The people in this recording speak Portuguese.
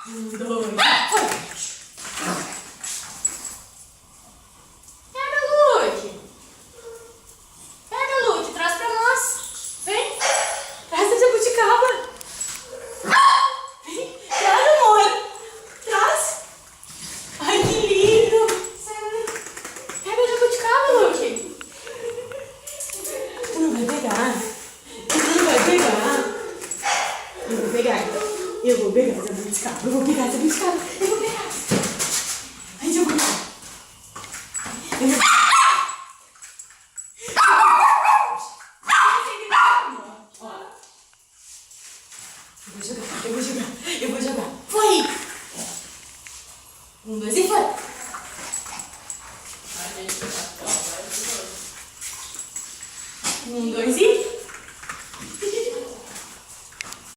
Dois, foi. Pega, Luke. Pega, Luke, traz pra nós. Vem, traz a jabuticaba. Vem, traz, amor. Traz. Ai, que lindo. Pega a jabuticaba, Luke. Tu não vai pegar. Tu não vai pegar. Eu vou pegar, então. Eu vou pegar essa jabuticaba. Eu vou pegar essa jabuticaba. Eu vou pegar. Ai, jabuticaba. Eu vou... Eu vou jogar. Foi! 1, 2 e foi! Um, dois e...